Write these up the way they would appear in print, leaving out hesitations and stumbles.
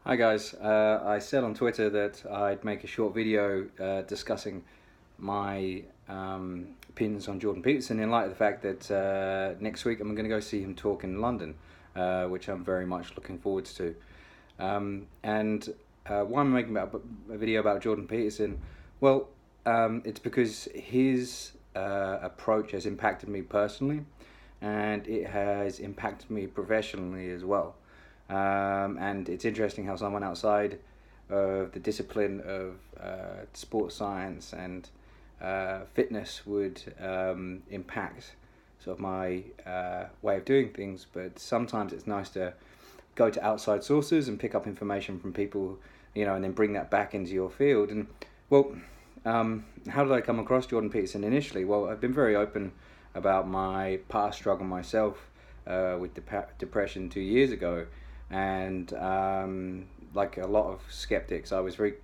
Hi guys, I said on Twitter that I'd make a short video discussing my opinions on Jordan Peterson in light of the fact that next week I'm going to go see him talk in London, which I'm very much looking forward to. And why am I making a video about Jordan Peterson? Well, it's because his approach has impacted me personally, and it has impacted me professionally as well. And it's interesting how someone outside of the discipline of sports science and fitness would impact sort of my way of doing things. But sometimes it's nice to go to outside sources and pick up information from people, and then bring that back into your field. And well, how did I come across Jordan Peterson initially? Well, I've been very open about my past struggle myself with depression 2 years ago. And like a lot of skeptics, I was very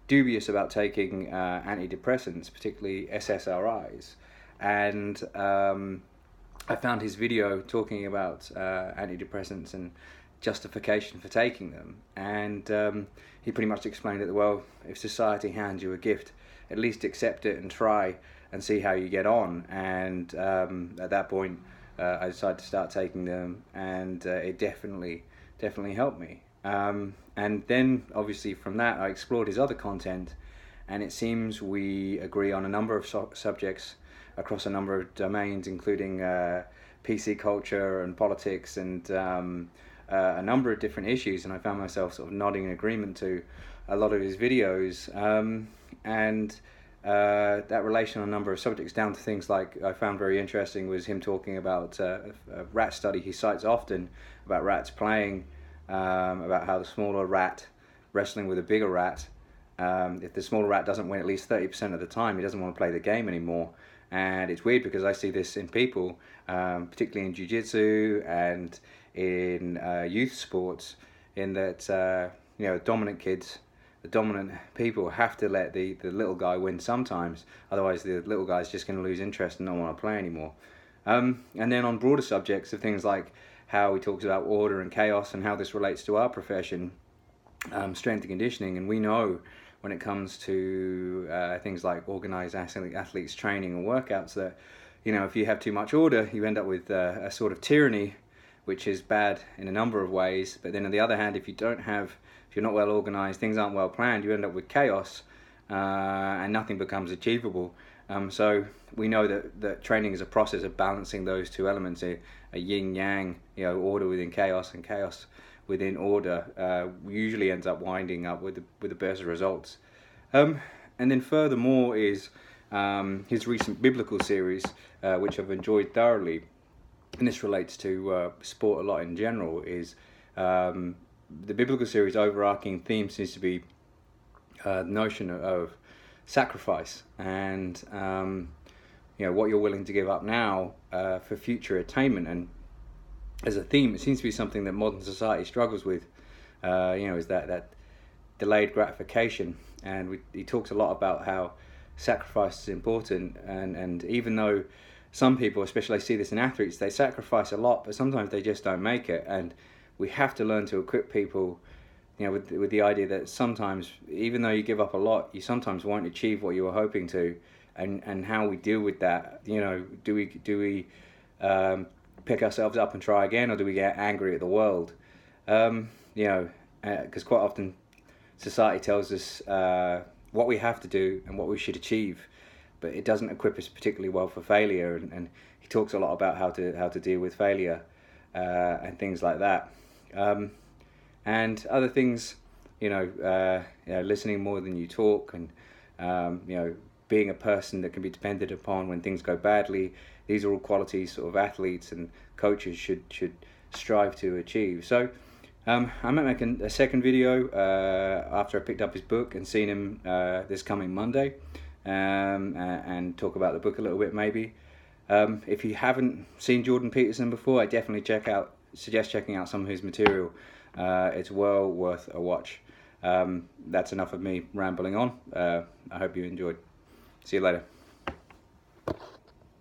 dubious about taking antidepressants, particularly SSRIs. And I found his video talking about antidepressants and justification for taking them. And he pretty much explained that, well, if society hands you a gift, at least accept it and try and see how you get on. And at that point, I decided to start taking them, and it definitely helped me. And then obviously from that I explored his other content, and it seems we agree on a number of subjects across a number of domains, including PC culture and politics and a number of different issues. And I found myself sort of nodding in agreement to a lot of his videos, and that relation on a number of subjects, down to things like I found very interesting was him talking about a rat study he cites often about rats playing, about how the smaller rat wrestling with a bigger rat, if the smaller rat doesn't win at least 30% of the time, he doesn't want to play the game anymore. And it's weird because I see this in people, particularly in jiu-jitsu and in youth sports, in that dominant kids, the dominant people have to let the little guy win sometimes, otherwise the little guy's just going to lose interest and not want to play anymore. And then on broader subjects of things like how he talks about order and chaos and how this relates to our profession, strength and conditioning. And we know when it comes to things like organized athletes training and workouts that, if you have too much order, you end up with a sort of tyranny, which is bad in a number of ways. But then on the other hand, if you're not well organized, things aren't well planned, you end up with chaos, and nothing becomes achievable. So we know that training is a process of balancing those two elements, a yin-yang, order within chaos and chaos within order, usually ends up winding up with the best results. And then furthermore is his recent biblical series, which I've enjoyed thoroughly, and this relates to sport a lot in general, is the biblical series' overarching theme seems to be the notion of sacrifice and what you're willing to give up now for future attainment. And as a theme, it seems to be something that modern society struggles with, is that delayed gratification. And he talks a lot about how sacrifice is important, and even though some people, especially I see this in athletes, they sacrifice a lot, but sometimes they just don't make it. And we have to learn to equip people with the idea that sometimes, even though you give up a lot, you sometimes won't achieve what you were hoping to, and how we deal with that. Do we pick ourselves up and try again, or do we get angry at the world? Because quite often society tells us what we have to do and what we should achieve, but it doesn't equip us particularly well for failure. And he talks a lot about how to deal with failure and things like that. And other things, listening more than you talk, and being a person that can be depended upon when things go badly. These are all qualities sort of athletes and coaches should strive to achieve. So I might make a second video after I picked up his book and seen him this coming Monday, and talk about the book a little bit maybe. If you haven't seen Jordan Peterson before, I definitely suggest checking out some of his material. It's well worth a watch. That's enough of me rambling on. I hope you enjoyed. See you later.